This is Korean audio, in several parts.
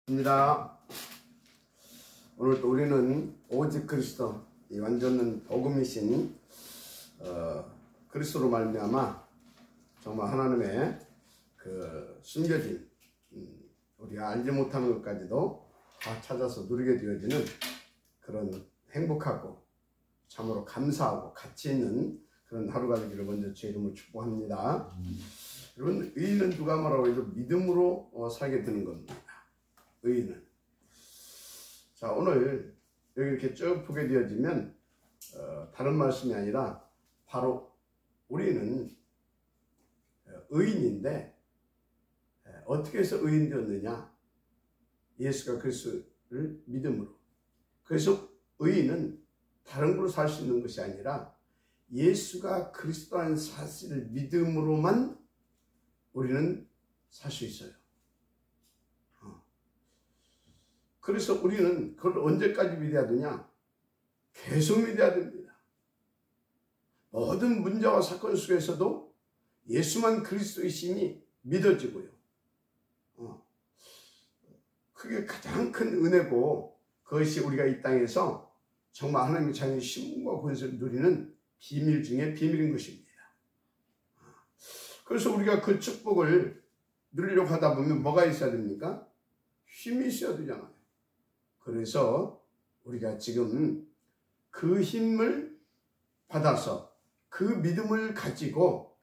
입니다. 오늘 또 우리는 오직 그리스도, 이 완전한 복음이신 그리스도로 말미암아 정말 하나님의 그 숨겨진 우리가 알지 못하는 것까지도 다 찾아서 누리게 되어지는 그런 행복하고 참으로 감사하고 가치 있는 그런 하루가 되기를 먼저 제 이름으로 축복합니다. 여러분, 의인은 누가 뭐라고 해도 믿음으로 살게 되는 겁니다. 의인은. 자, 오늘 여기 이렇게 쭉 보게 되어지면 다른 말씀이 아니라 바로 우리는 의인인데 어떻게 해서 의인 되었느냐? 예수가 그리스도를 믿음으로. 그래서 의인은 다른 걸로 살 수 있는 것이 아니라 예수가 그리스도라는 사실을 믿음으로만 우리는 살 수 있어요. 그래서 우리는 그걸 언제까지 믿어야 되냐? 계속 믿어야 됩니다. 모든 문제와 사건 속에서도 예수만 그리스도이심이 믿어지고요. 그게 가장 큰 은혜고, 그것이 우리가 이 땅에서 정말 하나님의 자녀의 신분과 권세를 누리는 비밀 중에 비밀인 것입니다. 그래서 우리가 그 축복을 누리려고 하다 보면 뭐가 있어야 됩니까? 힘이 있어야 되잖아요. 그래서 우리가 지금 그 힘을 받아서 그 믿음을 가지고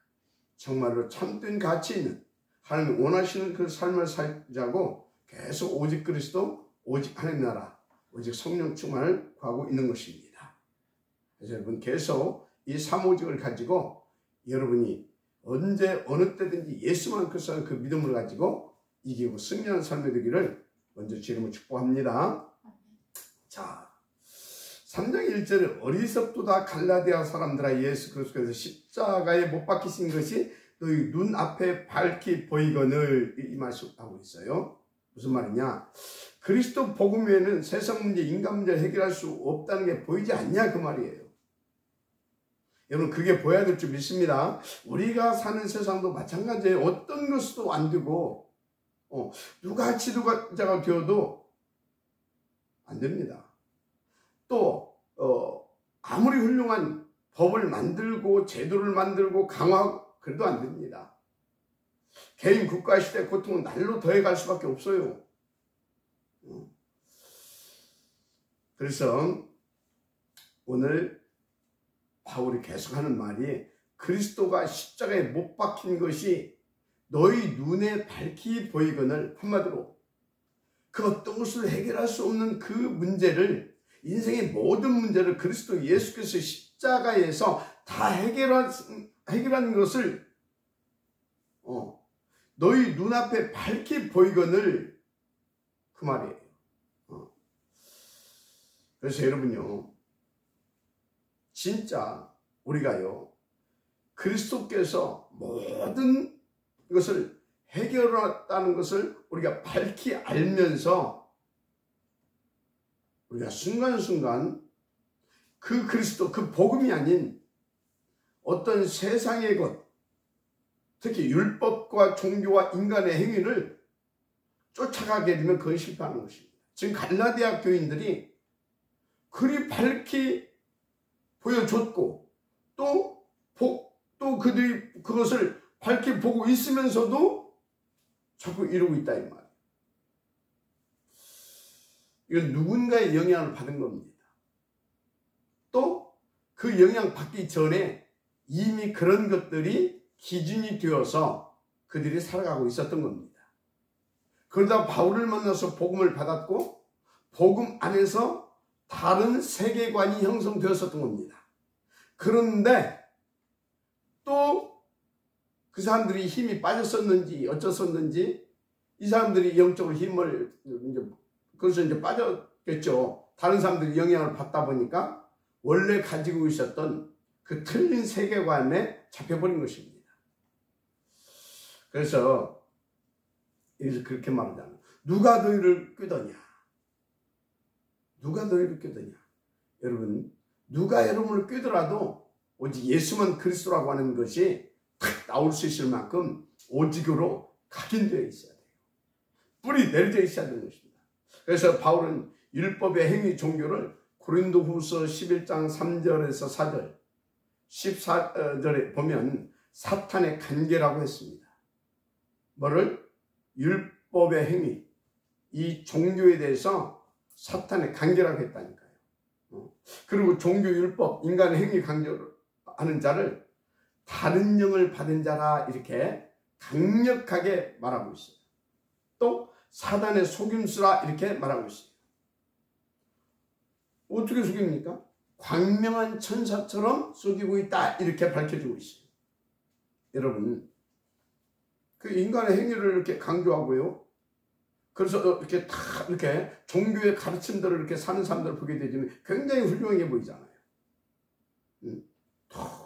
정말로 참된 가치 있는 하나님이 원하시는 그 삶을 살자고 계속 오직 그리스도, 오직 하나님 나라, 오직 성령 충만을 구하고 있는 것입니다. 그래서 여러분 계속 이 삼오직을 가지고 여러분이 언제 어느 때든지 예수만 그 믿음을 가지고 이기고 승리하는 삶이 되기를 먼저 지금은 축복합니다. 자, 3장 1절에 어리석도다 갈라디아 사람들아 예수 그리스도께서 십자가에 못 박히신 것이 너희 눈앞에 밝히 보이거늘, 이 말씀하고 있어요. 무슨 말이냐? 그리스도 복음 외에는 세상 문제, 인간 문제를 해결할 수 없다는 게 보이지 않냐 그 말이에요. 여러분, 그게 보여야 될 줄 믿습니다. 우리가 사는 세상도 마찬가지예요. 어떤 것도 안 되고 누가 지도자가 되어도 안 됩니다. 또 아무리 훌륭한 법을 만들고 제도를 만들고 강화하고 그래도 안 됩니다. 개인 국가 시대 고통은 날로 더해갈 수밖에 없어요. 그래서 오늘 바울이 계속하는 말이 그리스도가 십자가에 못 박힌 것이 너희 눈에 밝히 보이거늘, 한마디로 그 어떤 것을 해결할 수 없는 그 문제를, 인생의 모든 문제를 그리스도 예수께서 십자가에서 다 해결한 것을 너희 눈앞에 밝히 보이거늘, 그 말이에요. 그래서 여러분요, 진짜 우리가요 그리스도께서 모든 것을 해결했다는 것을 우리가 밝히 알면서 우리가 순간순간 그 그리스도, 그 복음이 아닌 어떤 세상의 것, 특히 율법과 종교와 인간의 행위를 쫓아가게 되면 그건 실패하는 것입니다. 지금 갈라디아 교인들이 그리 밝히 보여줬고 또 그들이 그것을 밝히 보고 있으면서도 자꾸 이러고 있다 이 말이에요. 이건 누군가의 영향을 받은 겁니다. 또 그 영향 받기 전에 이미 그런 것들이 기준이 되어서 그들이 살아가고 있었던 겁니다. 그러다 바울을 만나서 복음을 받았고 복음 안에서 다른 세계관이 형성되었었던 겁니다. 그런데 또 그 사람들이 힘이 빠졌었는지 어쩌었는지 이 사람들이 영적으로 힘을 그래서 이제 빠졌겠죠. 다른 사람들이 영향을 받다 보니까 원래 가지고 있었던 그 틀린 세계관에 잡혀버린 것입니다. 그래서 여기서 그렇게 말하잖아요. 누가 너희를 끄더냐? 누가 너희를 끄더냐? 여러분, 누가 여러분을 끄더라도 오직 예수만 그리스도라고 하는 것이 탁 나올 수 있을 만큼 오직으로 각인되어 있어야 돼요. 뿌리 내려져 있어야 되는 것입니다. 그래서 바울은 율법의 행위 종교를 고린도후서 11장 3절에서 4절, 14절에 보면 사탄의 관계라고 했습니다. 뭐를? 율법의 행위, 이 종교에 대해서 사탄의 관계라고 했다니까요. 그리고 종교 율법, 인간의 행위 강조하는 자를 다른 영을 받은 자라 이렇게 강력하게 말하고 있어요. 또 사단의 속임수라 이렇게 말하고 있어요. 어떻게 속입니까? 광명한 천사처럼 속이고 있다 이렇게 밝혀주고 있어요. 여러분, 그 인간의 행위를 이렇게 강조하고요. 그래서 이렇게 다 이렇게 종교의 가르침들을 이렇게 사는 사람들을 보게 되면 굉장히 훌륭하게 보이잖아요.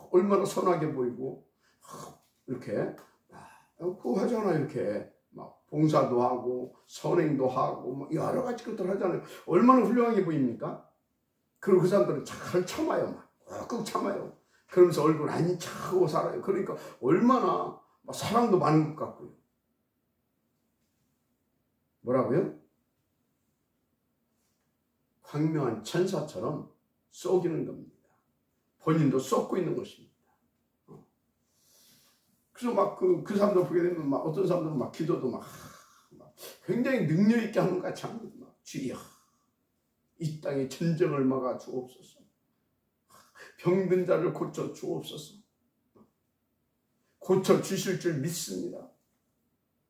얼마나 선하게 보이고 이렇게 그거 하잖아. 이렇게 막 봉사도 하고 선행도 하고 뭐 여러 가지 것들 하잖아요. 얼마나 훌륭하게 보입니까? 그리고 그 사람들은 잘 참아요. 막 꾹 참아요. 그러면서 얼굴 안 차고 살아요. 그러니까 얼마나 막 사랑도 많은 것 같고요. 뭐라고요? 광명한 천사처럼 쏘기는 겁니다. 본인도 쏟고 있는 것입니다. 그래서 막 그 사람들 보게 되면 막 어떤 사람들은 막 기도도 막 굉장히 능력 있게 하는 것 같이 합니다. 막 주여, 이 땅에 전쟁을 막아 주옵소서. 병든 자를 고쳐 주옵소서. 고쳐 주실 줄 믿습니다.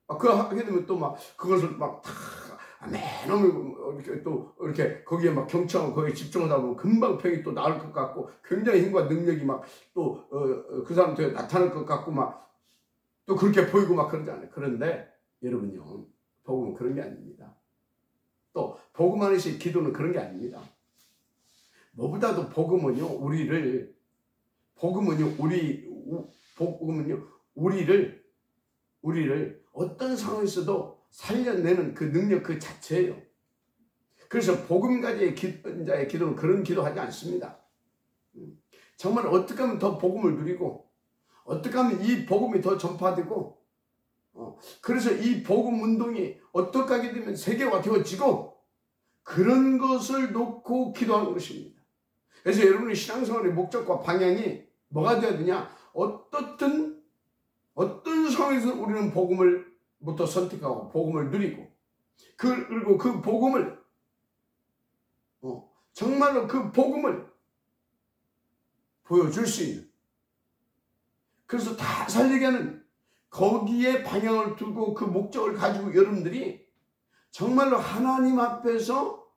그거 하게 되면 또 막 그것을 막 다 맨놈이 이렇게 또 이렇게 거기에 막 경청하고 거기에 집중하다 보면 금방 병이 또 나을 것 같고 굉장히 힘과 능력이 막 또 그 사람한테 나타날 것 같고 막 또 그렇게 보이고 막 그러잖아요. 그런데 여러분요, 복음은 그런 게 아닙니다. 또 복음 안에서의 기도는 그런 게 아닙니다. 뭐보다도 복음은요, 우리를 어떤 상황에서도 살려내는 그 능력 그 자체예요. 그래서 복음 가지의 자의 기도는 그런 기도하지 않습니다. 정말 어떻게 하면 더 복음을 누리고 어떻게 하면 이 복음이 더 전파되고 그래서 이 복음 운동이 어떻게 하게 되면 세계화 되어지고 그런 것을 놓고 기도하는 것입니다. 그래서 여러분의 신앙생활의 목적과 방향이 뭐가 되어야 되냐? 어떤 상황에서 우리는 복음을부터 선택하고 복음을 누리고 그리고 그 복음을 정말로 그 복음을 보여줄 수 있는, 그래서 다 살리게 하는 거기에 방향을 두고 그 목적을 가지고 여러분들이 정말로 하나님 앞에서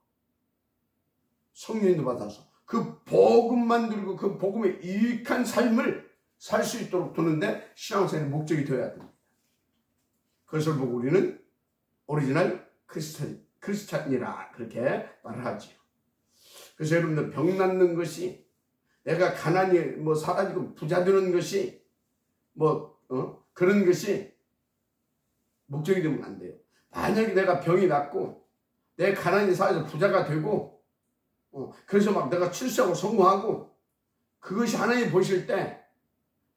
성령님도 받아서 그 복음만 누리고 그 복음에 유익한 삶을 살 수 있도록 두는데 신앙생활의 목적이 되어야 됩니다. 그것을 보고 우리는 오리지널 크리스찬이라 그렇게 말을 하지요. 그래서 여러분들 병 낫는 것이, 내가 가난이 사라지고 부자 되는 것이 그런 것이 목적이 되면 안 돼요. 만약에 내가 병이 낫고 내 가난이 사라져서 부자가 되고 그래서 막 내가 출세하고 성공하고 그것이 하나님 보실 때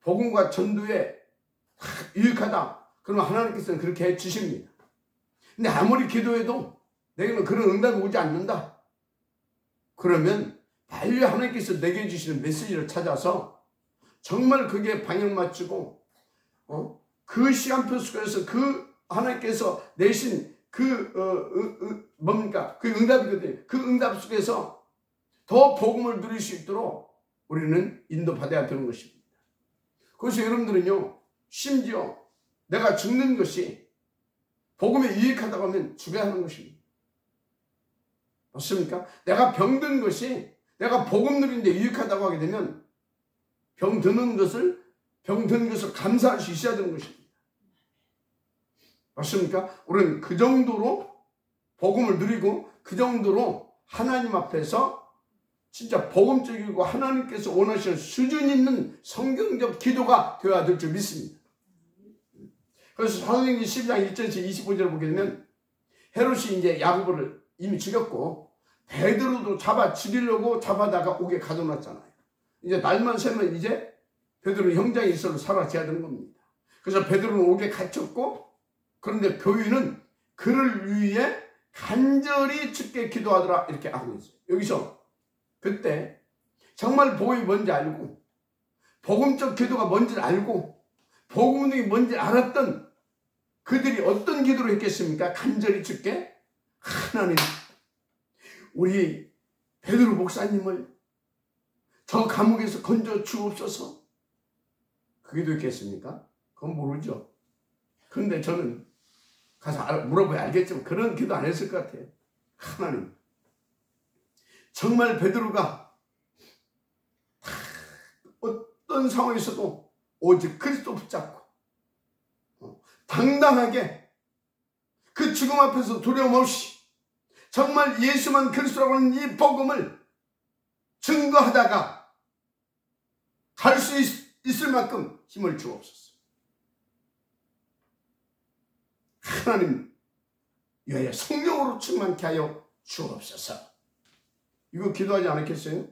복음과 전도에 유익하다, 그러면 하나님께서는 그렇게 해주십니다. 근데 아무리 기도해도 내게는 그런 응답이 오지 않는다. 그러면 빨리 하나님께서 내게 주시는 메시지를 찾아서 정말 그게 방향 맞추고 그 시간표 속에서 그 하나님께서 내신 그 그 응답이거든요. 그 응답 속에서 더 복음을 누릴 수 있도록 우리는 인도받아야 되는 것입니다. 그래서 여러분들은요, 심지어 내가 죽는 것이 복음에 유익하다고 하면 죽어야 하는 것입니다. 맞습니까? 내가 병든 것이 내가 복음 누리는데 유익하다고 하게 되면 병드는 것을 감사할 수 있어야 되는 것입니다. 맞습니까? 우리는 그 정도로 복음을 누리고 그 정도로 하나님 앞에서 진짜 복음적이고 하나님께서 원하시는 수준 있는 성경적 기도가 되어야 될 줄 믿습니다. 그래서 사도행전 12장 1절에서 25절을 보게 되면 헤롯이 이제 야고보를 이미 죽였고 베드로도 잡아 죽이려고 잡아다가 옥에 가둬놨잖아요. 이제 날만 새면 이제 베드로는 형장이 있어도 사라져야 되는 겁니다. 그래서 베드로는 옥에 갇혔고, 그런데 교인은 그를 위해 간절히 주께 기도하더라 이렇게 하고 있어요. 여기서 그때 정말 복음이 뭔지 알고 복음적 기도가 뭔지 알고 복음이 뭔지 알았던 그들이 어떤 기도를 했겠습니까? 간절히 주께 하나님 우리 베드로 목사님을 저 감옥에서 건져 주옵소서. 그 기도했겠습니까? 그건 모르죠. 그런데 저는 가서 물어봐야 알겠지만 그런 기도 안 했을 것 같아요. 하나님 정말 베드로가 어떤 상황에서도 오직 그리스도 붙잡고 당당하게 그 죽음 앞에서 두려움 없이 정말 예수만 그리스도라고 하는 이 복음을 증거하다가 갈 수 있을 만큼 힘을 주옵소서. 하나님 위하여 성령으로 충만케 하여 주옵소서. 이거 기도하지 않았겠어요?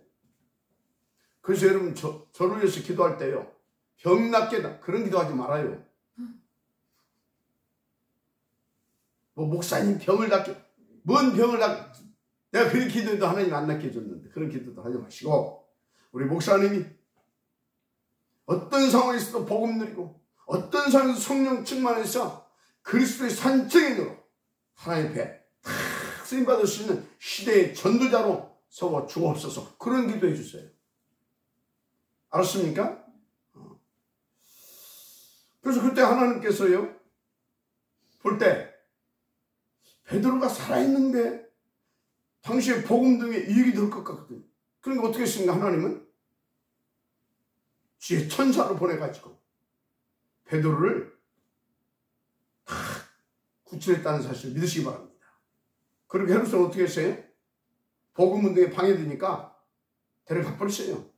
그래서 여러분 저를 위해서 기도할 때요 병 낫게 해다 그런 기도하지 말아요. 뭐 목사님 병을 낫게 뭔 병을 낫게 내가 그런 기도도 하나님 안 낫게 해줬는데 그런 기도도 하지 마시고 우리 목사님이 어떤 상황에서도 복음 누리고 어떤 상황에서 성령 충만해서 그리스도의 산증인으로 하나님 앞에 탁 쓰임받을 수 있는 시대의 전도자로 서워 주옵소서. 그런 기도해 주세요. 알았습니까? 그래서 그때 하나님께서요 볼 때 베드로가 살아있는데 당시에 복음 등에 이익이 될 것 같거든요. 그러니까 어떻게 했습니까? 하나님은 주의 천사를 보내가지고 베드로를 다 구출했다는 사실을 믿으시기 바랍니다. 그리고 헤롯은 어떻게 했어요? 복음 운동에 방해되니까 데려가 버렸어요.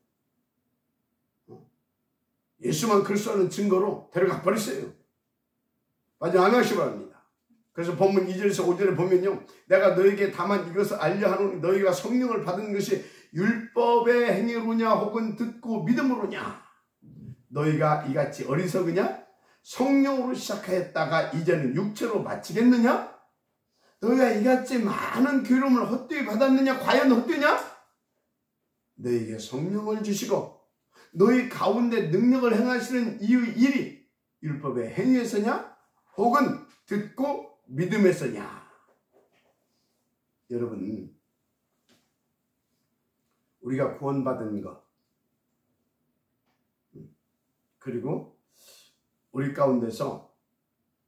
예수만 그리스도라는 증거로 데려가 버렸어요. 맞아, 아멘하시기 바랍니다. 그래서 본문 2절에서 5절에 보면요 내가 너에게 다만 이것을 알려 하노니 너희가 성령을 받은 것이 율법의 행위로냐 혹은 듣고 믿음으로냐 너희가 이같이 어리석으냐 성령으로 시작하였다가 이제는 육체로 마치겠느냐 너희가 이같이 많은 괴로움을 헛되이 받았느냐 과연 헛되냐 너희에게 성령을 주시고 너희 가운데 능력을 행하시는 이의 일이 율법의 행위에서냐 혹은 듣고 믿음에서냐. 여러분 우리가 구원받은 것 그리고 우리 가운데서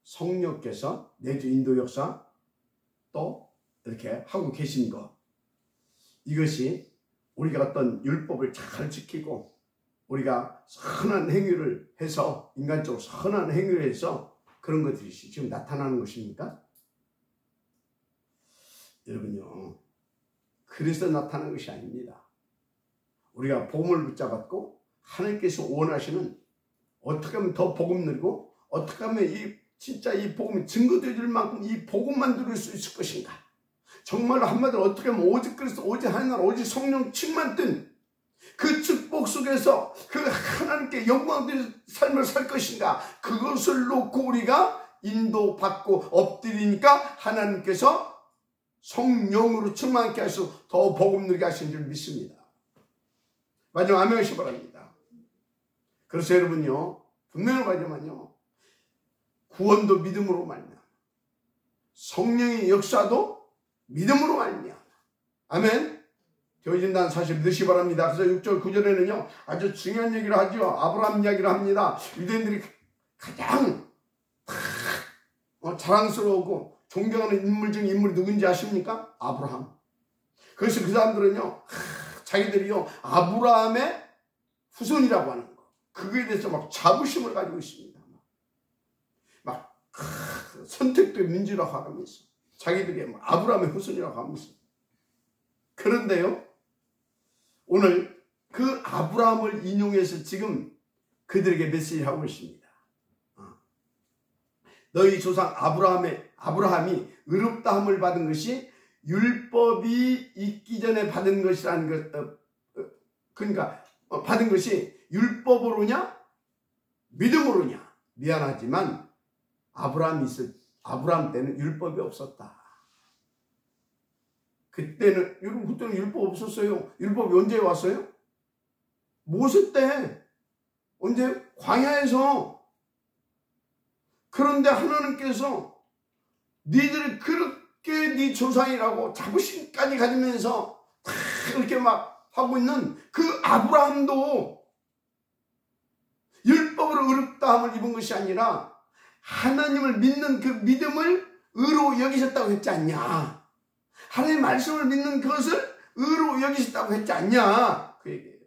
성령께서 내주 인도 역사 또 이렇게 하고 계신 것 이것이 우리가 어떤 율법을 잘 지키고 우리가 선한 행위를 해서 인간적으로 선한 행위를 해서 그런 것들이 지금 나타나는 것입니까? 여러분요 그래서 나타나는 것이 아닙니다. 우리가 복음을 붙잡았고 하나님께서 원하시는 어떻게 하면 더 복음 누리고 어떻게 하면 진짜 이 복음이 증거되어질 만큼 이 복음만 누릴 수 있을 것인가 정말로 한마디로 어떻게 하면 오직 그리스도 오직 하나님 오직 성령 충만된 그 축복 속에서 그 하나님께 영광된 삶을 살 것인가 그것을 놓고 우리가 인도받고 엎드리니까 하나님께서 성령으로 충만케 하셔서 더 복음 누리게 하신 줄 믿습니다. 마지막 아멘 하시기 바랍니다. 그래서 여러분요 분명히 말하지만요 구원도 믿음으로 말미암아 성령의 역사도 믿음으로 말미암아 아멘. 되어진다는 사실 믿으시기 바랍니다. 그래서 6절 9절에는요 아주 중요한 얘기를 하죠. 아브라함 이야기를 합니다. 유대인들이 가장 자랑스러우고 존경하는 인물 중 인물이 누군지 아십니까? 아브라함. 그래서 그 사람들은요 자기들이요 아브라함의 후손이라고 하는 거 그거에 대해서 막 자부심을 가지고 있습니다. 막 선택된 민주라고 하면서 자기들이 아브라함의 후손이라고 하면서 그런데요 오늘 그 아브라함을 인용해서 지금 그들에게 메시지를 하고 있습니다. 너희 조상 아브라함이 의롭다함을 받은 것이 율법이 있기 전에 받은 것이라는 것, 그러니까 받은 것이 율법으로냐 믿음으로냐. 미안하지만 아브라함 때는 율법이 없었다. 그때는 율법 없었어요. 율법이 언제 왔어요? 모세 때. 언제? 광야에서. 그런데 하나님께서 니들이 그렇게 네 조상이라고 자부심까지 가지면서 다 그렇게 막 하고 있는 그 아브라함도 율법으로 의롭다함을 입은 것이 아니라 하나님을 믿는 그 믿음을 의로 여기셨다고 했지 않냐. 하나님의 말씀을 믿는 그것을 의로 여기셨다고 했지 않냐. 그 얘기예요.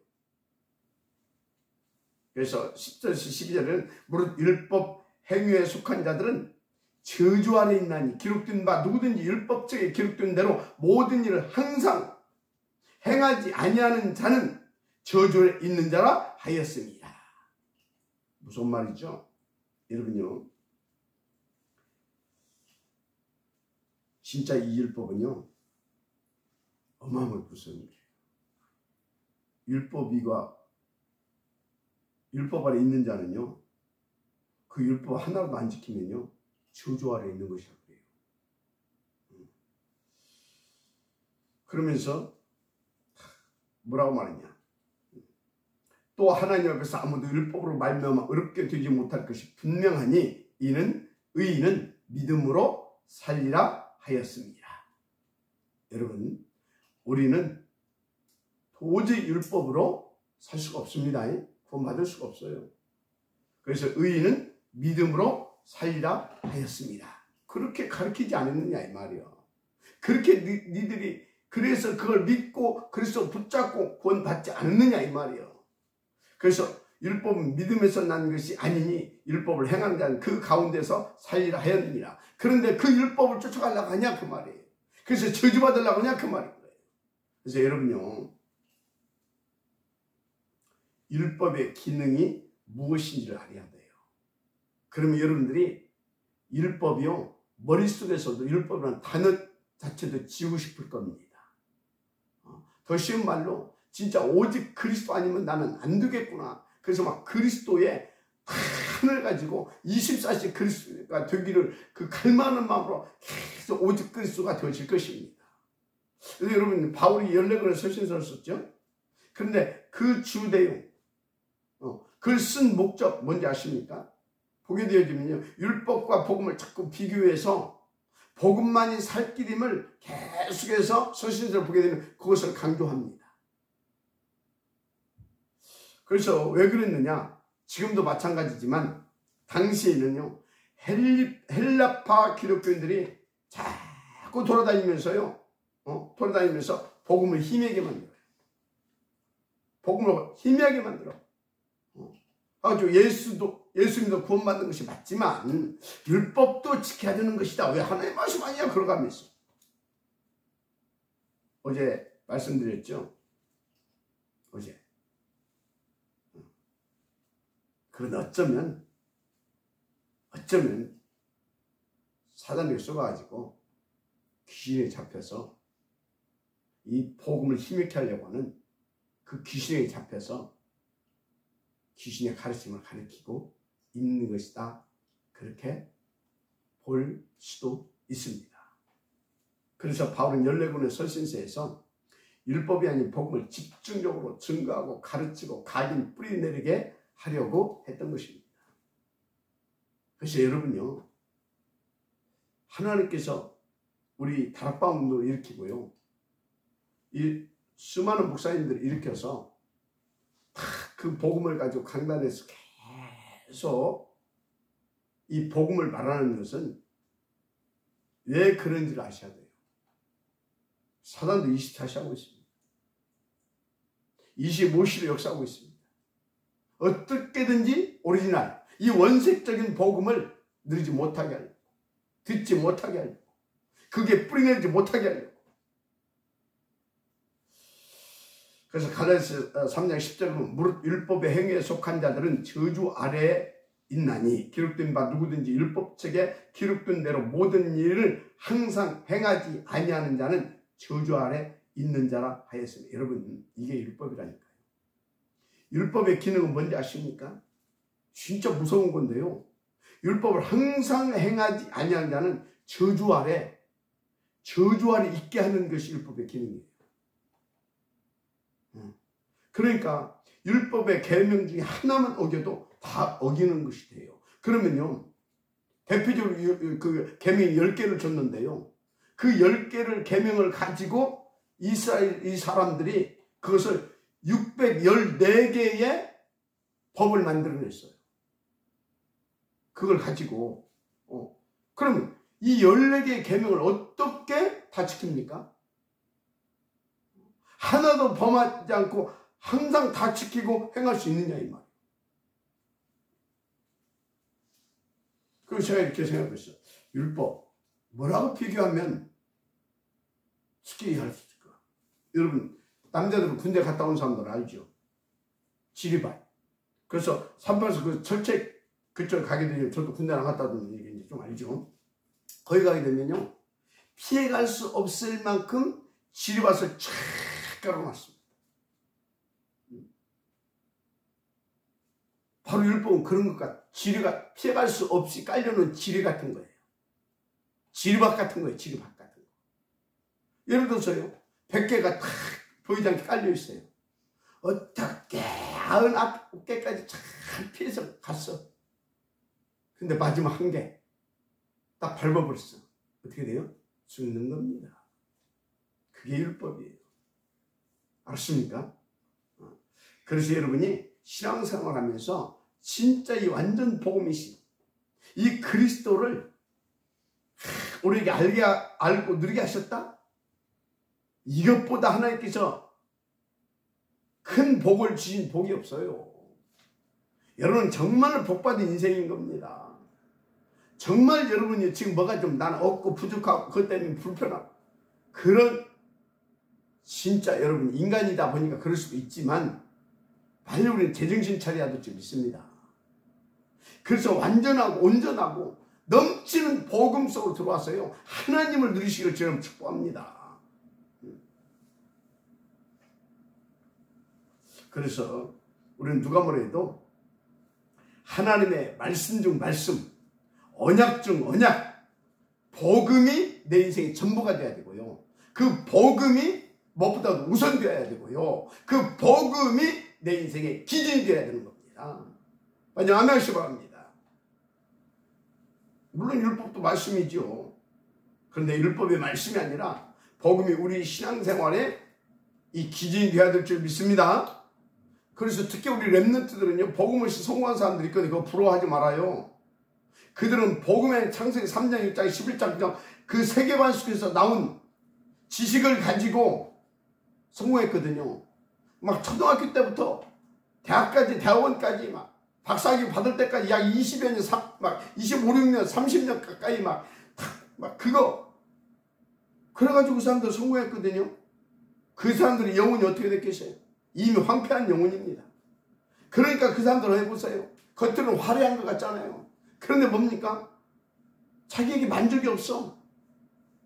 그래서 10절에서 12절은 무릇 율법 행위에 속한 자들은 저주 아래 있나니 기록된 바 누구든지 율법책에 기록된 대로 모든 일을 항상 행하지 아니하는 자는 저주에 있는 자라 하였습니다. 무슨 말이죠? 여러분요, 진짜 이 율법은요 어마어마한 무서운 일이에요. 율법 아래 있는 자는요, 그 율법 하나도 안 지키면요 저주 아래 있는 것이라고 그래요. 그러면서 뭐라고 말했냐? 또 하나님 앞에서 아무도 율법으로 말미암아 어렵게 되지 못할 것이 분명하니 이는 의인은 믿음으로 살리라 하였습니다. 여러분, 우리는 도저히 율법으로 살 수가 없습니다. 구원받을 수가 없어요. 그래서 의인은 믿음으로 살리라 하였습니다. 그렇게 가르치지 않았느냐 이 말이요. 그렇게 니들이 그래서 그걸 믿고 그래서 붙잡고 구원받지 않았느냐 이 말이요. 그래서 율법은 믿음에서 난 것이 아니니 율법을 행하는 자는 그 가운데서 살리라 하였느니라. 그런데 그 율법을 쫓아가려고 하냐 그 말이에요. 그래서 저주받으려고 하냐 그 말인 거예요. 그래서 여러분요, 율법의 기능이 무엇인지를 알아야 돼요. 그러면 여러분들이 율법이요, 머릿속에서도 율법이라는 단어 자체도 지우고 싶을 겁니다. 더 쉬운 말로 진짜 오직 그리스도 아니면 나는 안 되겠구나. 그래서 막 그리스도의 한을 가지고 24시 그리스도가 되기를 그 갈망하는 마음으로 계속 오직 그리스도가 되어질 것입니다. 그래서 여러분, 바울이 14권의 서신서를 썼죠. 그런데 그 주내용, 그걸 쓴 목적 뭔지 아십니까? 보게 되어지면요, 율법과 복음을 자꾸 비교해서 복음만이 살 길임을 계속해서 서신서를 보게 되면 그것을 강조합니다. 그래서 왜 그랬느냐? 지금도 마찬가지지만 당시에는요, 헬라파 기독교인들이 자꾸 돌아다니면서요, 돌아다니면서 복음을 희미하게 만들어요. 복음을 희미하게 만들어. 아주 예수님도 구원받는 것이 맞지만 율법도 지켜야 되는 것이다. 왜 하나님의 말씀 아니야? 그러가면서 어제 말씀드렸죠. 어제. 그런데 어쩌면 사단에게 쏘가지고 귀신에 잡혀서 이 복음을 힘있게 하려고 하는 그 귀신에 잡혀서 귀신의 가르침을 가르치고 있는 것이다. 그렇게 볼 수도 있습니다. 그래서 바울은 14권의 서신서에서 율법이 아닌 복음을 집중적으로 증거하고 가르치고 각인 뿌리 내리게 하려고 했던 것입니다. 그래서 여러분요, 하나님께서 우리 다락방 운동을 일으키고요, 이 수많은 목사님들을 일으켜서 다 그 복음을 가지고 강단에서 계속 이 복음을 말하는 것은 왜 그런지를 아셔야 돼요. 사단도 24시 하고 있습니다. 25시로 역사하고 있습니다. 어떻게든지 오리지널, 이 원색적인 복음을 누리지 못하게 하려고, 듣지 못하게 하려고, 그게 뿌리내리지 못하게 하려고. 그래서 갈라디아서 3장 10절에 보면 무릇 율법의 행위에 속한 자들은 저주 아래에 있나니 기록된 바 누구든지 율법책에 기록된 대로 모든 일을 항상 행하지 아니하는 자는 저주 아래 있는 자라 하였습니다. 여러분, 이게 율법이라니까요. 율법의 기능은 뭔지 아십니까? 진짜 무서운 건데요, 율법을 항상 행하지 아니하는 자는 저주 아래, 저주 아래 있게 하는 것이 율법의 기능이에요. 그러니까 율법의 계명 중에 하나만 어겨도 다 어기는 것이 돼요. 그러면요, 대표적으로 그 계명 10개를 줬는데요, 그 10개를 계명을 가지고 이스라엘 이 사람들이 그것을 614개의 법을 만들어냈어요. 그걸 가지고 그러면 이 14개의 계명을 어떻게 다 지킵니까? 하나도 범하지 않고 항상 다 지키고 행할 수 있느냐 이 말이에요. 그래서 제가 이렇게 생각했어요. 율법 뭐라고 비교하면 쉽게 이해할 수 있을까? 여러분 남자들은 군대 갔다 온 사람들 알죠? 지리발. 그래서 산파에서 그 철책 그쪽 가게 되면, 저도 군대랑 갔다 오던 얘기 좀 알죠? 거기 가게 되면요, 피해갈 수 없을 만큼 지리밭을 쫙 깔아놨습니다. 바로 율법은 그런 것 같아요. 지리가 피해갈 수 없이 깔려놓은 지리 같은 거예요. 지리밭 같은 거예요. 지리밭 같은 거. 예를 들어서요, 100개가 탁 보이지 않게 깔려 있어요. 어떻게 99개까지 잘 피해서 갔어. 근데 마지막 한 개 딱 밟아버렸어. 어떻게 돼요? 죽는 겁니다. 그게 율법이에요. 알았습니까? 그래서 여러분이 신앙생활 하면서 진짜 이 완전 복음이신 이 그리스도를 우리에게 알고 누리게 하셨다? 이것보다 하나님께서 큰 복을 주신 복이 없어요. 여러분 정말 복받은 인생인 겁니다. 정말 여러분이 지금 뭐가 좀 나는 없고 부족하고 그것 때문에 불편하고 그런, 진짜 여러분 인간이다 보니까 그럴 수도 있지만 빨리 우리는 제정신 차려야 될 줄 믿습니다. 그래서 완전하고 온전하고 넘치는 복음 속으로 들어와서요, 하나님을 누리시기를 저는 축복합니다. 그래서 우리는 누가 뭐래도 하나님의 말씀 중 말씀, 언약 중 언약, 복음이 내 인생의 전부가 돼야 되고요, 그 복음이 무엇보다도 우선되어야 되고요, 그 복음이 내 인생의 기준이 되어야 되는 겁니다. 완전 아멘하시기 바랍니다. 물론 율법도 말씀이죠. 그런데 율법의 말씀이 아니라 복음이 우리 신앙생활에 이 기준이 되어야 될 줄 믿습니다. 그래서 특히 우리 렘넌트들은요, 복음을 성공한 사람들이 있거든요. 그거 부러워하지 말아요. 그들은 복음의 창세기 3장, 6장, 11장, 9장 그 세계관 속에서 나온 지식을 가지고 성공했거든요. 막 초등학교 때부터 대학까지, 대학원까지 막 박사학위 받을 때까지 약 20여 년, 막 25, 6년, 30년 가까이 막 그거 그래가지고 그 사람들 성공했거든요. 그 사람들의 영혼이 어떻게 됐겠어요? 이미 황폐한 영혼입니다. 그러니까 그 사람들 해보세요. 겉으로는 화려한 것 같잖아요. 그런데 뭡니까? 자기에게 만족이 없어.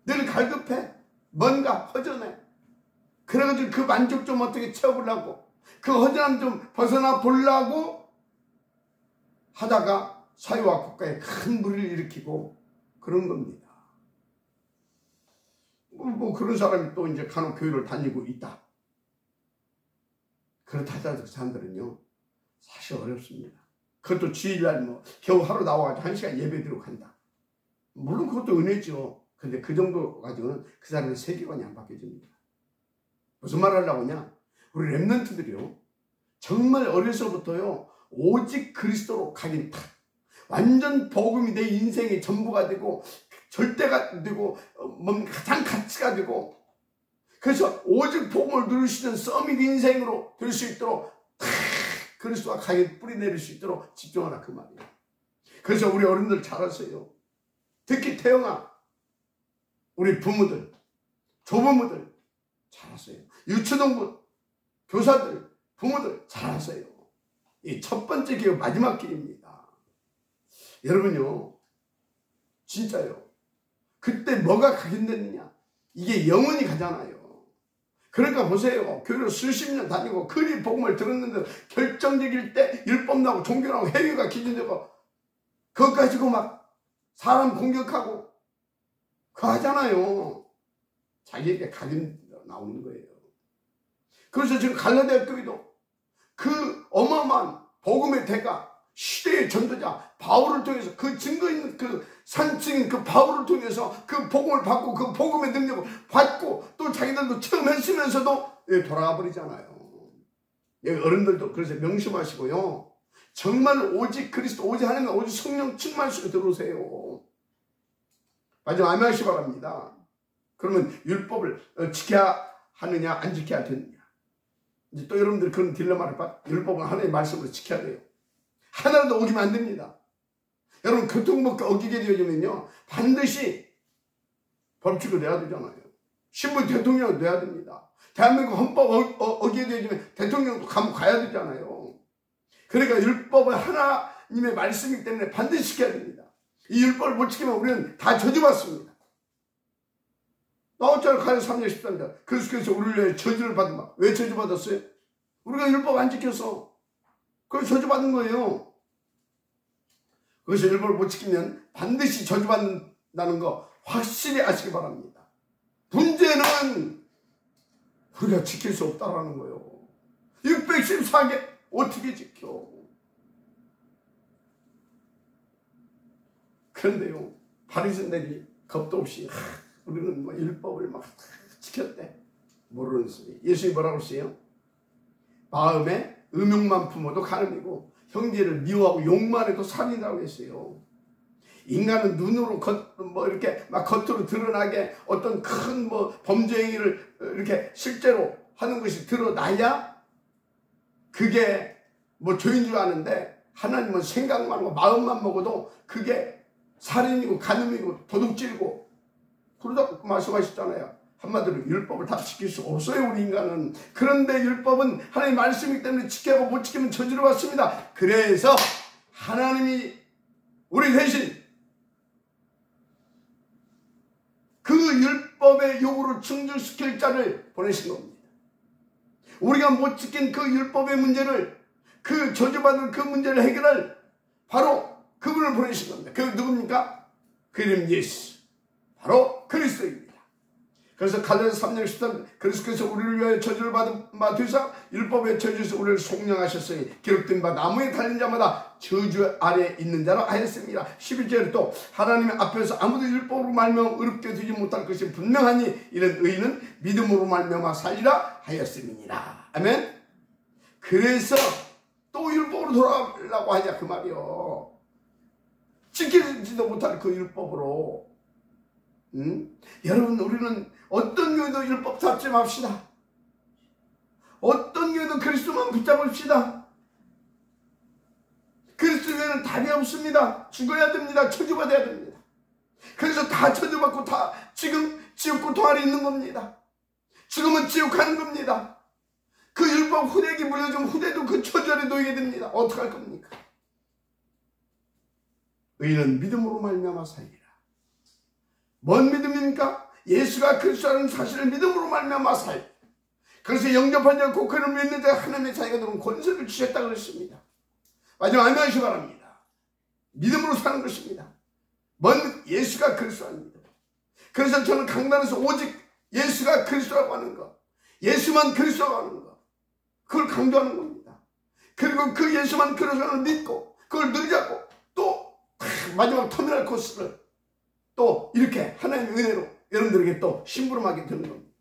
늘 갈급해. 뭔가 허전해. 그래가지고 그 만족 좀 어떻게 채워보려고, 그 허전함 좀 벗어나 보려고 하다가 사회와 국가에 큰 무리를 일으키고 그런 겁니다. 뭐 그런 사람이 또 이제 간혹 교회를 다니고 있다. 그렇다 하더라도 그 사람들은요, 사실 어렵습니다. 그것도 주일날 뭐 겨우 하루 나와가지고 1시간 예배 드리고 간다. 물론 그것도 은혜죠. 근데 그 정도 가지고는 그 사람의 세계관이 안 바뀌어집니다. 무슨 말 하려고 하냐? 우리 렘넌트들이요, 정말 어려서부터요, 오직 그리스도로 가긴 탁, 완전 복음이 내 인생의 전부가 되고 절대가 되고 가장 가치가 되고, 그래서 오직 복음을 누리시는 서밋 인생으로 될 수 있도록 탁 그리스도가 가게 뿌리 내릴 수 있도록 집중하라 그 말이에요. 그래서 우리 어른들 잘하세요. 특히 태영아, 우리 부모들, 조부모들 잘하세요. 유초동부 교사들, 부모들 잘하세요. 이 첫 번째 기회, 마지막 길입니다. 여러분요, 진짜요, 그때 뭐가 각인되느냐? 이게 영원히 가잖아요. 그러니까 보세요. 교회를 수십 년 다니고 그리 복음을 들었는데 결정적일 때 율법 나오고 종교 나오고 해외가 기준되고 그것 가지고 막 사람 공격하고 그거 하잖아요. 자기에게 각인 나오는 거예요. 그래서 지금 갈라디아 교회도 그 어마어마한 복음의 대가, 시대의 전도자 바울을 통해서 그 증거 있는 그 산증인 그 바울을 통해서 그 복음을 받고 그 복음의 능력을 받고 또 자기들도 체험했으면서도 돌아가 버리잖아요. 어른들도 그래서 명심하시고요. 정말 오직 그리스도, 오직 하나님, 오직 성령 충만 속에 들어오세요. 마지막 아멘 하시기 바랍니다. 그러면 율법을 지켜야 하느냐 안 지켜야 되느냐. 이제 또 여러분들 그런 딜레마를 율법은 하나님의 말씀으로 지켜야 돼요. 하나라도 어기면 안 됩니다. 여러분 교통법 어기게 되어지면요 반드시 법칙을 내야 되잖아요. 신부 대통령을 내야 됩니다. 대한민국 헌법 어기게 되어지면 대통령도 감옥 가야 되잖아요. 그러니까 율법은 하나님의 말씀이기 때문에 반드시 지켜야 됩니다. 이 율법을 못 지키면 우리는 다 저주받습니다. 나왔잖아요. 갈라디아 3장 13절. 그리스도께서 우리를 위해 저주를 받은 바. 왜 저주받았어요? 우리가 율법 안 지켜서. 그래서 저주받은 거예요. 그래서 율법을 못 지키면 반드시 저주받는다는 거 확실히 아시기 바랍니다. 문제는 우리가 지킬 수 없다라는 거예요. 614개 어떻게 지켜? 그런데요, 바리새인들이 겁도 없이 우리는 뭐 율법을 막 지켰대. 모르는 소리. 예수님이 뭐라고 했어요? 마음에 음욕만 품어도 간음이고 형제를 미워하고 욕만 해도 살인이라고 했어요. 인간은 눈으로 이렇게 막 겉으로 드러나게 어떤 큰 범죄 행위를 이렇게 실제로 하는 것이 드러나야 그게 죄인 줄 아는데, 하나님은 생각만 하고 마음만 먹어도 그게 살인이고 간음이고 도둑질이고 그러다고 말씀하셨잖아요. 한마디로 율법을 다 지킬 수 없어요, 우리 인간은. 그런데 율법은 하나님의 말씀이기 때문에 지켜야 하고 못 지키면 저주를 받습니다. 그래서 하나님이 우리 대신 그 율법의 요구를 충족시킬 자를 보내신 겁니다. 우리가 못 지킨 그 율법의 문제를, 그 저주받은 그 문제를 해결할 바로 그분을 보내신 겁니다. 그 누굽니까? 그 이름 예수, 바로 그리스도입니다. 그래서 갈라디아 3장 13절, 그리스도께서 우리를 위하여 저주를 받은 바 되사 율법의 저주에서 우리를 속량하셨으니 기록된 바 나무에 달린 자마다 저주 아래 있는 자라 하였습니다. 11절에 또 하나님의 앞에서 아무도 율법으로 말미암아 의롭게 되지 못할 것이 분명하니 이런 의인은 믿음으로 말미암아 살리라 하였음이니라. 아멘. 그래서 또 율법으로 돌아가려고 하냐 그 말이요. 지키지도 못할 그 율법으로. 여러분, 우리는 어떤 교회도 율법 잡지 맙시다. 어떤 교회도 그리스도만 붙잡읍시다. 그리스도 외에는 답이 없습니다. 죽어야 됩니다. 저주받아야 됩니다. 그래서 다 저주받고 다 지금 지옥 고통 아래 있는 겁니다. 지금은 지옥 가는 겁니다. 그 율법 후대에게 물려주면 후대도 그 저주 아래 놓이게 됩니다. 어떡할 겁니까? 의인은 믿음으로 말미암아 살리라. 뭔 믿음입니까? 예수가 그리스도라는 사실을 믿음으로 말미암아 살리라. 그래서 영접한 자 곧 그를 믿는 자 하나님의 자녀가 되는 권세를 주셨다고 그랬습니다. 마지막 아멘 하시기 바랍니다. 믿음으로 사는 것입니다. 뭔 예수가 그리스도라는 믿음. 그래서 저는 강단에서 오직 예수가 그리스도라고 하는 것, 예수만 그리스도라고 하는 것, 그걸 강조하는 겁니다. 그리고 그 예수만 그리스도를 믿고 그걸 누리자고 또 마지막 터미널 코스를 또 이렇게 하나님의 은혜로 여러분들에게 또 심부름하게 되는 겁니다.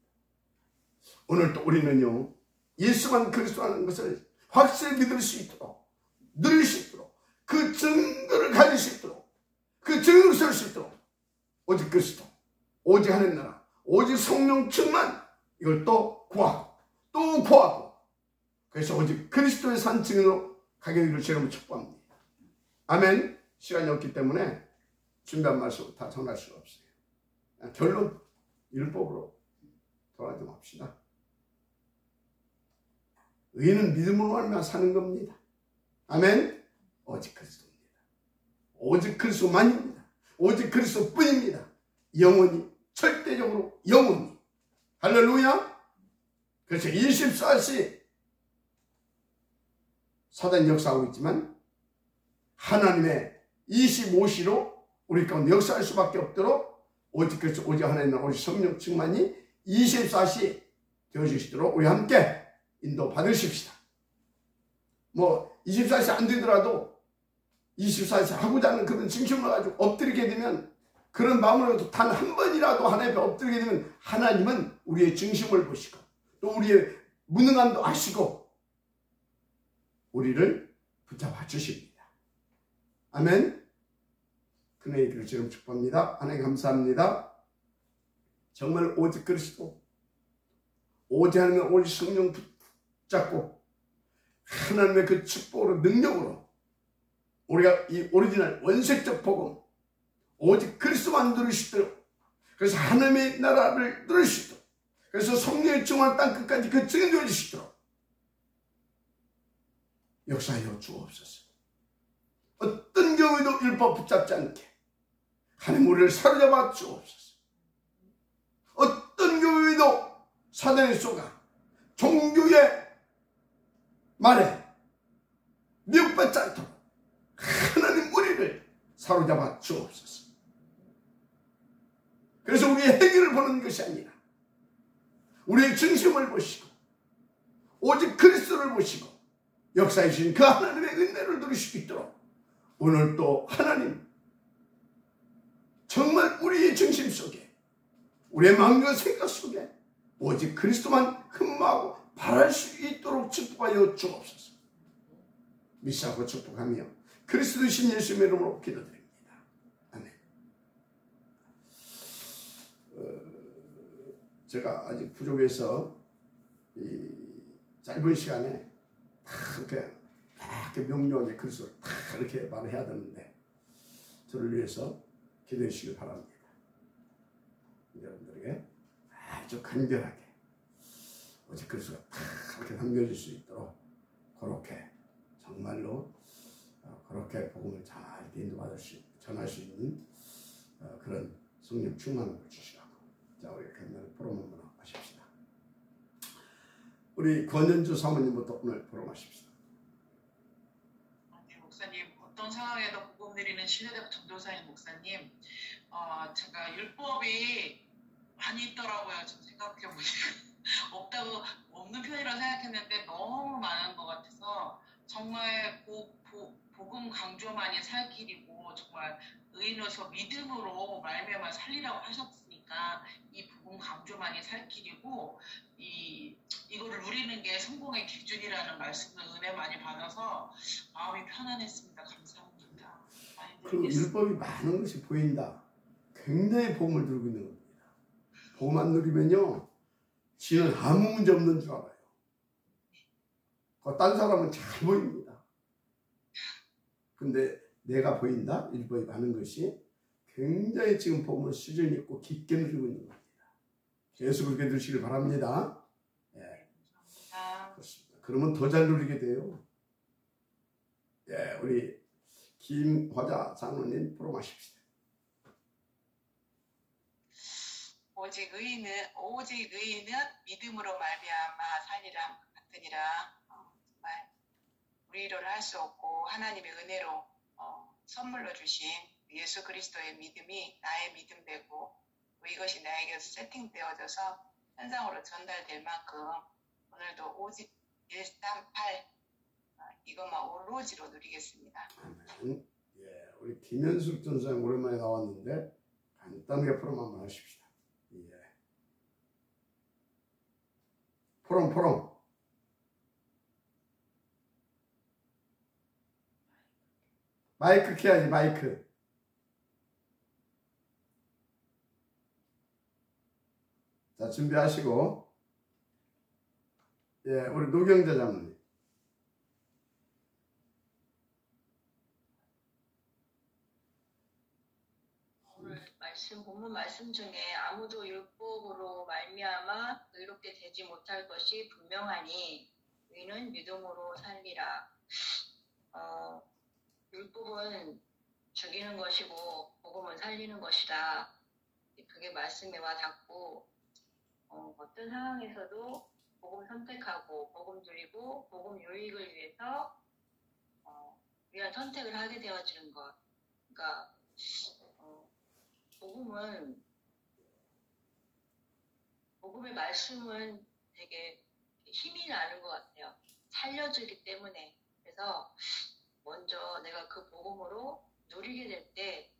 오늘 또 우리는요, 예수만 그리스도라는 것을 확실히 믿을 수 있도록, 누릴 수 있도록, 그 증거를 가질 수 있도록, 그 증거를 쓸 수 있도록 오직 그리스도, 오직 하나님 나라, 오직 성령 충만, 이걸 또 구하고 그래서 오직 그리스도의 산 증인으로 가게 되기를 제가 축복합니다. 아멘. 시간이 없기 때문에 준비한 말씀 다 전할 수가 없어요. 결론, 율법으로 돌아가지 맙시다. 의인은 믿음으로 말미암아 사는 겁니다. 아멘. 오직 그리스도입니다. 오직 그리스도만입니다. 오직 그리스도뿐입니다. 영원히, 절대적으로 영원히. 할렐루야. 그래서 24시 사단이 역사하고 있지만 하나님의 25시로 우리 가운데 역사할 수밖에 없도록 오직 그리스도, 오직 하나님 나라, 오직 성령 충만이 24시 되어질 수 있도록 우리 함께 인도 받으십시다. 뭐 24시 안 되더라도 24시 하고자 하는 그런 중심을 가지고 엎드리게 되면, 그런 마음으로 단 한 번이라도 하나님 앞에 엎드리게 되면 하나님은 우리의 중심을 보시고 또 우리의 무능함도 아시고 우리를 붙잡아 주십니다. 아멘. 그의 이름으로 지금 축복합니다. 하나님 감사합니다. 정말 오직 그리스도, 오직 하나님의 오직 성령 붙잡고 하나님의 그 축복으로, 능력으로 우리가 이 오리지널 원색적 복음, 오직 그리스도만 누릴 수 있도록, 그래서 하나님의 나라를 누릴 수 있도록, 그래서 성령의 충만한 땅 끝까지 그 증인 되어질 수 있도록 역사하여 주옵소서. 어떤 경우에도 율법 붙잡지 않게 하나님 우리를 사로잡아 주옵소서. 어떤 경우에도 사단의 쏘가 종교의 말에 미혹받지 않도록 하나님 우리를 사로잡아 주옵소서. 그래서 우리의 행위를 보는 것이 아니라 우리의 중심을 보시고 오직 그리스도를 보시고 역사해 주신 그 하나님의 은혜를 누릴 수 있도록 오늘 또 하나님 정말 우리의 중심 속에, 우리의 마음과 생각 속에 오직 그리스도만 흠모하고 바랄 수 있도록 축복하여 주옵소서. 믿사고 축복하며 그리스도신 예수님의 이름으로 기도드립니다. 아멘. 제가 아직 부족해서 이 짧은 시간에 이렇게 명료하게 그리스도를 이렇게 말을 해야 되는데 저를 위해서 기도해 주시길 바랍니다. 여러분들에게 아주 간결하게 오직 그리스도가 이렇게 남겨질 수 있도록 그렇게 정말로 그렇게 복음을 잘 인도받을 수, 전할 수 있는 그런 성령 충만한 걸 주시라고. 자, 우리 간단히 포럼 한번 하십시다. 우리 권현주 사모님부터 오늘 포럼하십시다. 목사님, 어떤 상황에도 복음 드리는 신뢰대부 전도사인 목사님, 제가 율법이 많이 있더라고요. 지금 생각해보니까 없다고, 없는 편이라고 생각했는데 너무 많은 것 같아서 정말 복음 강조만이 살 길이고 정말 의인으로서 믿음으로 말미암아 살리라고 하셨으니까 이 복음 강조만이 살 길이고 이거를 누리는 게 성공의 기준이라는 말씀을 은혜 많이 받아서 마음이 편안했습니다. 감사합니다. 그 율법이 많은 것이 보인다. 굉장히 복음을 누리고 있는 겁니다. 복음 안 누리면요, 지는 아무 문제 없는 줄 알아요. 딴 사람은 잘 보입니다. 근데 내가 보인다? 율법이 많은 것이 굉장히 지금 복음을 수준 있고 깊게 누리고 있는 겁니다. 계속 그렇게 누리시길 바랍니다. 예. 그렇습니다. 그러면 더 잘 누리게 돼요. 예, 우리 김화자 장로님 포럼하십시다. 오직 의인은 믿음으로 말미암아 살리라 같으니라. 정말 우리를 할 수 없고 하나님의 은혜로 선물로 주신 예수 그리스도의 믿음이 나의 믿음 되고 이것이 나에게 세팅되어져서 현상으로 전달될 만큼 오늘도 오직 138 이것만 오로지로 누리겠습니다. 아멘. 예, 우리 김현숙 전사님 오랜만에 나왔는데 간단하게 포럼 한번 하십시다. 예. 포럼. 마이크 켜야지, 마이크. 자, 준비하시고. 예, 우리 노경자 장로님. 오늘 본문 말씀 중에 아무도 율법으로 말미암아 의롭게 되지 못할 것이 분명하니 의인은 믿음으로 살리라. 율법은 죽이는 것이고 복음은 살리는 것이다. 그게 말씀에 와 닿고 어떤 상황에서도 복음 선택하고 복음 누리고 복음 유익을 위해서 위한 선택을 하게 되어지는 것. 그러니까 복음의 말씀은 되게 힘이 나는 것 같아요. 살려주기 때문에. 그래서 먼저 내가 그 복음으로 누리게 될 때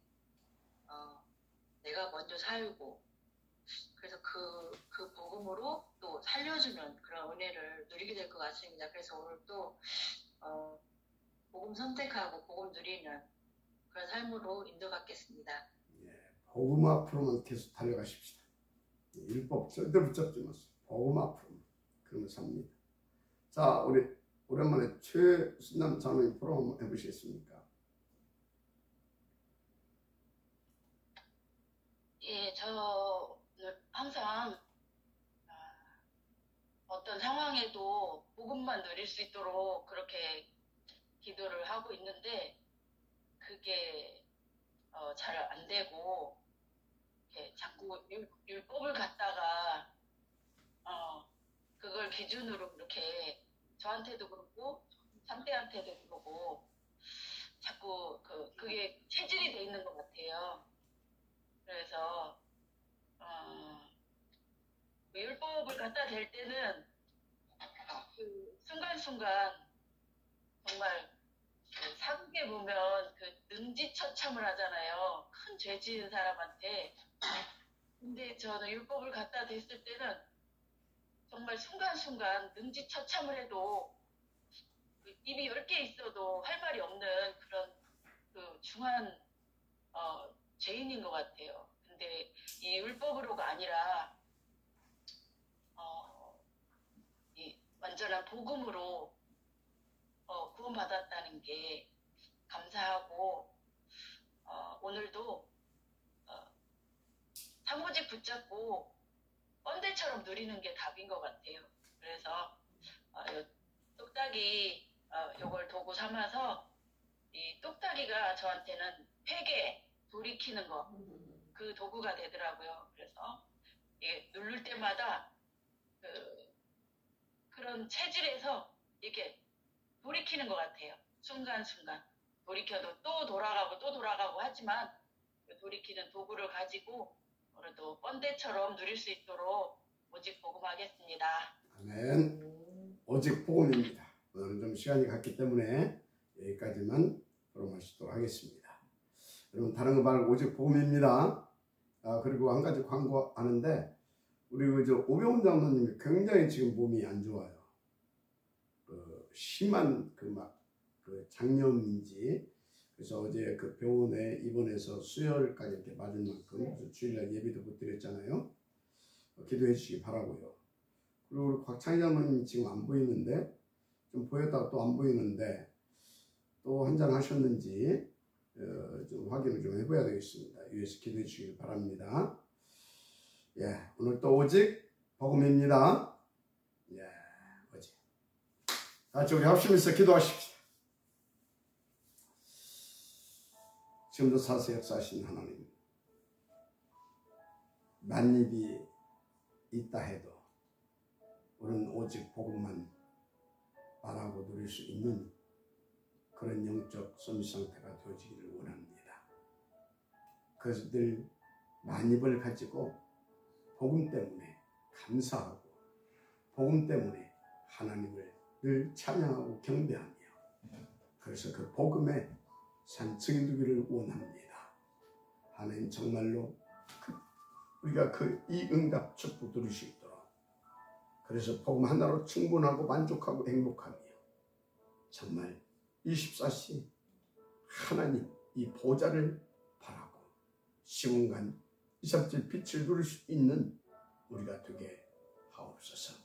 내가 먼저 살고, 그래서 그 복음으로 또 살려주는 그런 은혜를 누리게 될 것 같습니다. 그래서 오늘 또 복음 선택하고 복음 누리는 그런 삶으로 인도받겠습니다. 예, 복음 앞으로만 계속 달려가십시다. 율법 절대 붙잡지 마세요. 복음 앞으로만. 그러면 삽니다. 자, 우리 오랜만에 최순남 장로님 프로그램 해보시겠습니까? 예, 저는 항상 어떤 상황에도 복음만 누릴 수 있도록 그렇게 기도를 하고 있는데 그게 잘 안 되고 이렇게 자꾸 율법을 갖다가 그걸 기준으로 이렇게 저한테도 그렇고 상대한테도 그러고 자꾸 그게 체질이 돼 있는 것 같아요. 그래서 율법을 갖다 댈 때는 그 순간순간 정말 사극에 보면 그 능지처참을 하잖아요. 큰 죄 지은 사람한테. 근데 저는 율법을 갖다 댔을 때는 정말 순간순간 능지처참을 해도 입이 10개 있어도 할 말이 없는 그런 그 중한 죄인인 것 같아요. 근데 이 율법으로가 아니라 이 완전한 복음으로 구원받았다는 게 감사하고 오늘도 사무직 붙잡고 뻔대처럼 누리는 게 답인 것 같아요. 그래서 요 똑딱이 요걸 도구 삼아서 이 똑딱이가 저한테는 회개, 돌이키는 거, 그 도구가 되더라고요. 그래서 이게 누를 때마다 그런 체질에서 이렇게 돌이키는 것 같아요. 순간순간. 돌이켜도 또 돌아가고 하지만 그 돌이키는 도구를 가지고 오늘도 뻔대처럼 누릴 수 있도록 오직 복음하겠습니다. 아멘. 오직 복음입니다. 오늘은 좀 시간이 갔기 때문에 여기까지만 프로모시도록 하겠습니다. 여러분 다른 거 말고 오직 복음입니다. 그리고 한 가지 광고하는데 우리 오병훈 장로님이 굉장히 지금 몸이 안 좋아요. 심한 장염인지 그래서 어제 그 병원에 입원해서 수혈까지 이렇게 맞은 만큼 주일날 예비도 못 드렸잖아요. 기도해 주시기 바라고요. 그리고 우리 곽창희 장로님 지금 안 보이는데 좀 보였다가 또 안 보이는데 또 한잔 하셨는지 좀 확인을 좀 해봐야 되겠습니다. 위에서 기도해 주시기 바랍니다. 예, 오늘 또 오직 복음입니다. 예, 오직. 같이 우리 합심해서 기도하십시다. 지금도 살아서 역사하신 하나님, 만입이 있다 해도 우리는 오직 복음만 바라고 누릴 수 있는 그런 영적 선미 상태가 되어지기를 원합니다. 그래서 늘 만입을 가지고 복음 때문에 감사하고 복음 때문에 하나님을 늘 찬양하고 경배하며 그래서 그 복음의 산증이 되기를 원합니다. 하나님 정말로 우리가 이 응답 축복 누릴 수 있도록 그래서 복음 하나로 충분하고 만족하고 행복하며 정말 24시 하나님 이 보좌를 바라고 시공간 237 빛을 누릴 수 있는 우리가 되게 하옵소서.